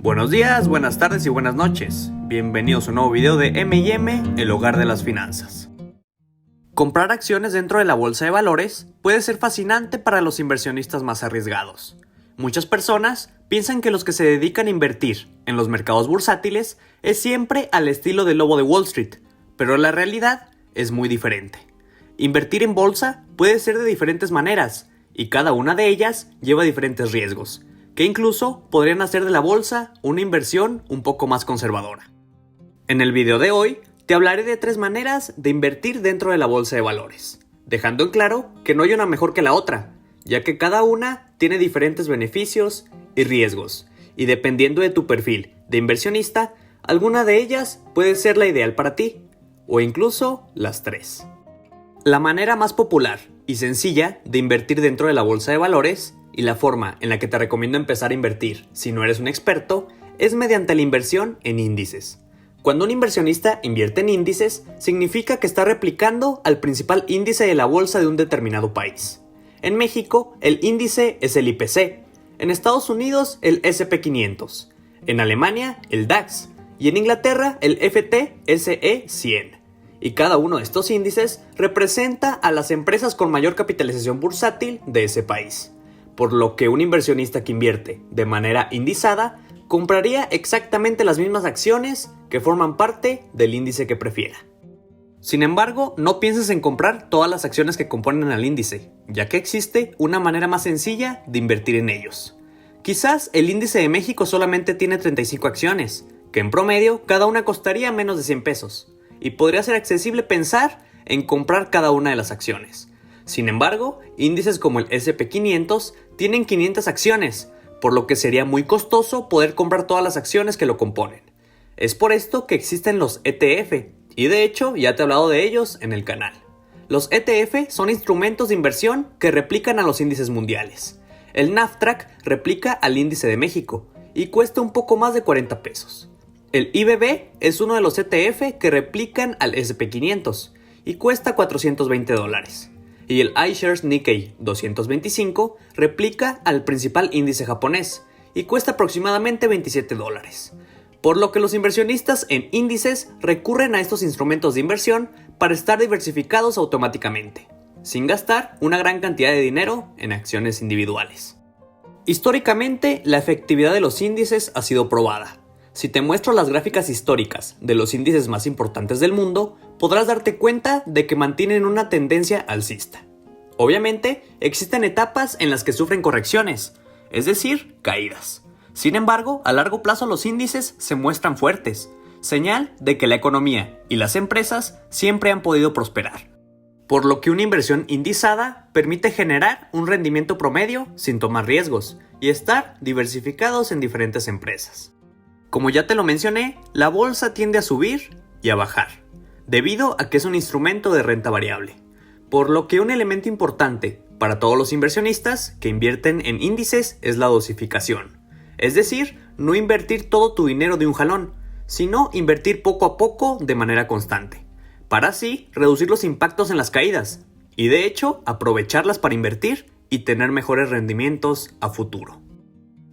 Buenos días, buenas tardes y buenas noches. Bienvenidos a un nuevo video de M&M, el hogar de las finanzas. Comprar acciones dentro de la bolsa de valores puede ser fascinante para los inversionistas más arriesgados. Muchas personas piensan que los que se dedican a invertir en los mercados bursátiles es siempre al estilo del lobo de Wall Street, pero la realidad es muy diferente. Invertir en bolsa puede ser de diferentes maneras y cada una de ellas lleva diferentes riesgos, que incluso podrían hacer de la bolsa una inversión un poco más conservadora. En el video de hoy te hablaré de 3 maneras de invertir dentro de la bolsa de valores, dejando en claro que no hay una mejor que la otra, ya que cada una tiene diferentes beneficios y riesgos, y dependiendo de tu perfil de inversionista, alguna de ellas puede ser la ideal para ti, o incluso las 3. La manera más popular y sencilla de invertir dentro de la bolsa de valores y la forma en la que te recomiendo empezar a invertir si no eres un experto es mediante la inversión en índices. Cuando un inversionista invierte en índices, significa que está replicando al principal índice de la bolsa de un determinado país. En México, el índice es el IPC, en Estados Unidos el S&P 500, en Alemania el DAX y en Inglaterra el FTSE 100. Y cada uno de estos índices representa a las empresas con mayor capitalización bursátil de ese país, por lo que un inversionista que invierte de manera indizada compraría exactamente las mismas acciones que forman parte del índice que prefiera. Sin embargo, no pienses en comprar todas las acciones que componen al índice, ya que existe una manera más sencilla de invertir en ellos. Quizás el índice de México solamente tiene 35 acciones, que en promedio cada una costaría menos de 100 pesos, y podría ser accesible pensar en comprar cada una de las acciones. Sin embargo, índices como el S&P 500 tienen 500 acciones, por lo que sería muy costoso poder comprar todas las acciones que lo componen. Es por esto que existen los ETF, y de hecho ya te he hablado de ellos en el canal. Los ETF son instrumentos de inversión que replican a los índices mundiales. El Nasdaq replica al índice de México y cuesta un poco más de 40 pesos. El IBB es uno de los ETF que replican al S&P 500 y cuesta $420. Y el iShares Nikkei 225 replica al principal índice japonés y cuesta aproximadamente $27. Por lo que los inversionistas en índices recurren a estos instrumentos de inversión para estar diversificados automáticamente, sin gastar una gran cantidad de dinero en acciones individuales. Históricamente, la efectividad de los índices ha sido probada. Si te muestro las gráficas históricas de los índices más importantes del mundo, podrás darte cuenta de que mantienen una tendencia alcista. Obviamente, existen etapas en las que sufren correcciones, es decir, caídas. Sin embargo, a largo plazo los índices se muestran fuertes, señal de que la economía y las empresas siempre han podido prosperar. Por lo que una inversión indizada permite generar un rendimiento promedio sin tomar riesgos y estar diversificados en diferentes empresas. Como ya te lo mencioné, la bolsa tiende a subir y a bajar, debido a que es un instrumento de renta variable. Por lo que un elemento importante para todos los inversionistas que invierten en índices es la dosificación. Es decir, no invertir todo tu dinero de un jalón, sino invertir poco a poco de manera constante, para así reducir los impactos en las caídas y de hecho aprovecharlas para invertir y tener mejores rendimientos a futuro.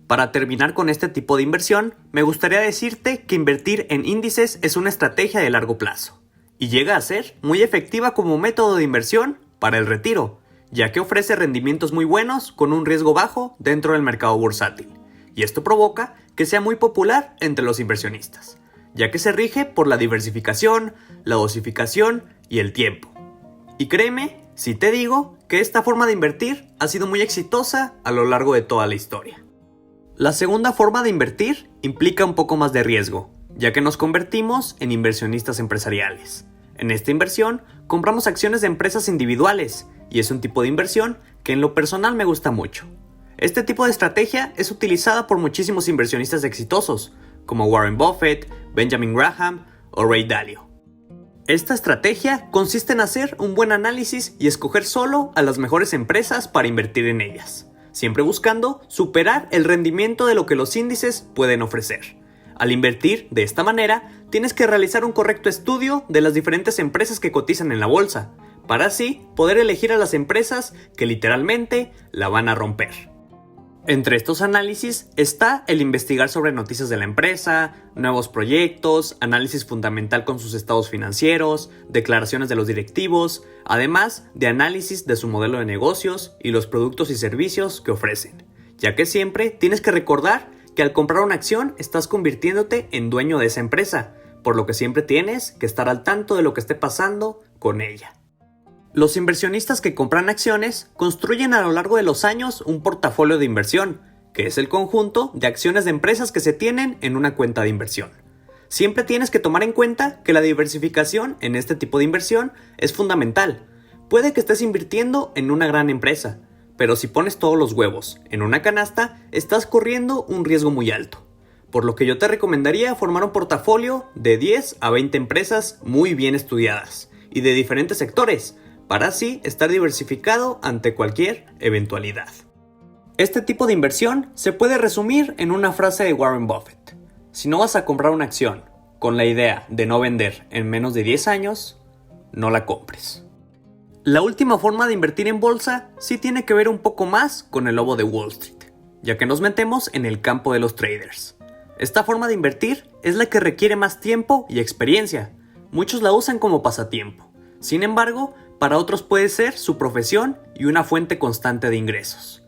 Para terminar con este tipo de inversión, me gustaría decirte que invertir en índices es una estrategia de largo plazo y llega a ser muy efectiva como método de inversión para el retiro, ya que ofrece rendimientos muy buenos con un riesgo bajo dentro del mercado bursátil, y esto provoca que sea muy popular entre los inversionistas, ya que se rige por la diversificación, la dosificación y el tiempo. Y créeme si te digo que esta forma de invertir ha sido muy exitosa a lo largo de toda la historia. La segunda forma de invertir implica un poco más de riesgo, ya que nos convertimos en inversionistas empresariales. En esta inversión, compramos acciones de empresas individuales, y es un tipo de inversión que en lo personal me gusta mucho. Este tipo de estrategia es utilizada por muchísimos inversionistas exitosos, como Warren Buffett, Benjamin Graham o Ray Dalio. Esta estrategia consiste en hacer un buen análisis y escoger solo a las mejores empresas para invertir en ellas, siempre buscando superar el rendimiento de lo que los índices pueden ofrecer. Al invertir de esta manera, tienes que realizar un correcto estudio de las diferentes empresas que cotizan en la bolsa, para así poder elegir a las empresas que literalmente la van a romper. Entre estos análisis está el investigar sobre noticias de la empresa, nuevos proyectos, análisis fundamental con sus estados financieros, declaraciones de los directivos, además de análisis de su modelo de negocios y los productos y servicios que ofrecen, ya que siempre tienes que recordar que al comprar una acción estás convirtiéndote en dueño de esa empresa, por lo que siempre tienes que estar al tanto de lo que esté pasando con ella. Los inversionistas que compran acciones construyen a lo largo de los años un portafolio de inversión, que es el conjunto de acciones de empresas que se tienen en una cuenta de inversión. Siempre tienes que tomar en cuenta que la diversificación en este tipo de inversión es fundamental. Puede que estés invirtiendo en una gran empresa, pero si pones todos los huevos en una canasta, estás corriendo un riesgo muy alto. Por lo que yo te recomendaría formar un portafolio de 10 a 20 empresas muy bien estudiadas y de diferentes sectores, para así estar diversificado ante cualquier eventualidad. Este tipo de inversión se puede resumir en una frase de Warren Buffett: si no vas a comprar una acción con la idea de no vender en menos de 10 años, no la compres. La última forma de invertir en bolsa sí tiene que ver un poco más con el lobo de Wall Street, ya que nos metemos en el campo de los traders. Esta forma de invertir es la que requiere más tiempo y experiencia. Muchos la usan como pasatiempo. Sin embargo, para otros puede ser su profesión y una fuente constante de ingresos.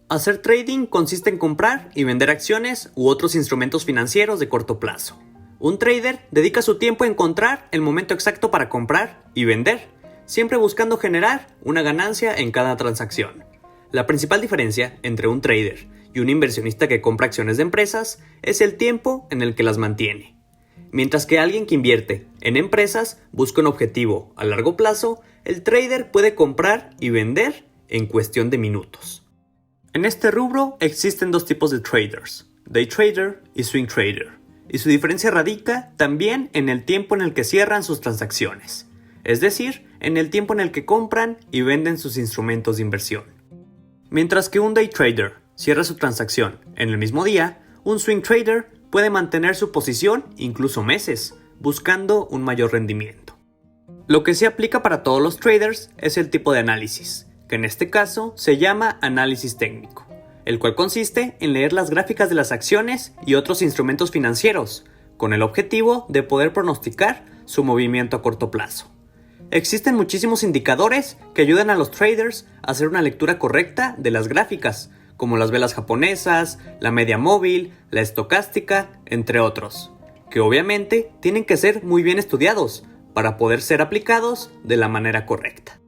Hacer trading consiste en comprar y vender acciones u otros instrumentos financieros de corto plazo. Un trader dedica su tiempo a encontrar el momento exacto para comprar y vender, siempre buscando generar una ganancia en cada transacción. La principal diferencia entre un trader y un inversionista que compra acciones de empresas es el tiempo en el que las mantiene. Mientras que alguien que invierte en empresas busca un objetivo a largo plazo, el trader puede comprar y vender en cuestión de minutos. En este rubro existen dos tipos de traders: day trader y swing trader, y su diferencia radica también en el tiempo en el que cierran sus transacciones, es decir, en el tiempo en el que compran y venden sus instrumentos de inversión. Mientras que un day trader cierra su transacción en el mismo día, un swing trader puede mantener su posición incluso meses, buscando un mayor rendimiento. Lo que se aplica para todos los traders es el tipo de análisis, que en este caso se llama análisis técnico, el cual consiste en leer las gráficas de las acciones y otros instrumentos financieros, con el objetivo de poder pronosticar su movimiento a corto plazo. Existen muchísimos indicadores que ayudan a los traders a hacer una lectura correcta de las gráficas, como las velas japonesas, la media móvil, la estocástica, entre otros, que obviamente tienen que ser muy bien estudiados para poder ser aplicados de la manera correcta.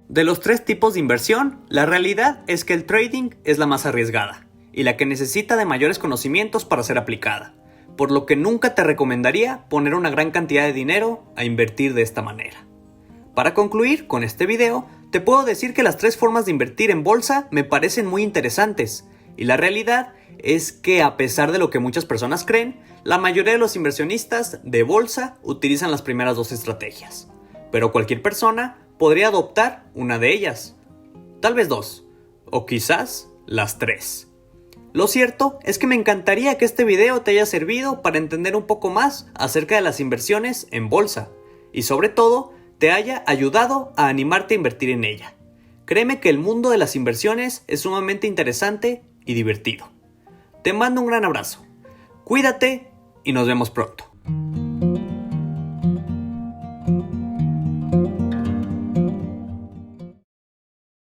De los tres tipos de inversión, la realidad es que el trading es la más arriesgada y la que necesita de mayores conocimientos para ser aplicada, por lo que nunca te recomendaría poner una gran cantidad de dinero a invertir de esta manera. Para concluir con este video, te puedo decir que las tres formas de invertir en bolsa me parecen muy interesantes, y la realidad es que, a pesar de lo que muchas personas creen, la mayoría de los inversionistas de bolsa utilizan las primeras dos estrategias, pero cualquier persona podría adoptar una de ellas, tal vez dos, o quizás las tres. Lo cierto es que me encantaría que este video te haya servido para entender un poco más acerca de las inversiones en bolsa, y sobre todo, te haya ayudado a animarte a invertir en ella. Créeme que el mundo de las inversiones es sumamente interesante y divertido. Te mando un gran abrazo. Cuídate y nos vemos pronto.